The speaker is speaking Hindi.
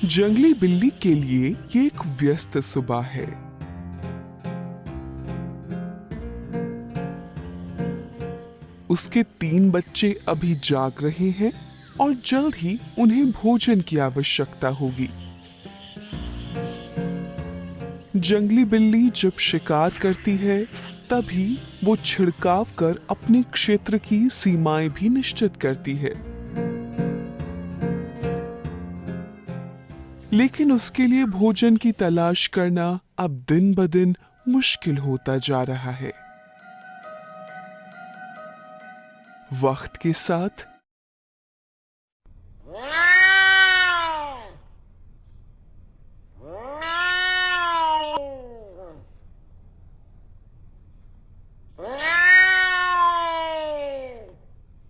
जंगली बिल्ली के लिए ये एक व्यस्त सुबह है। उसके 3 बच्चे अभी जाग रहे हैं और जल्द ही उन्हें भोजन की आवश्यकता होगी। जंगली बिल्ली जब शिकार करती है तभी वो छिड़काव कर अपने क्षेत्र की सीमाएं भी निश्चित करती है। लेकिन उसके लिए भोजन की तलाश करना अब दिन ब दिन मुश्किल होता जा रहा है। वक्त के साथ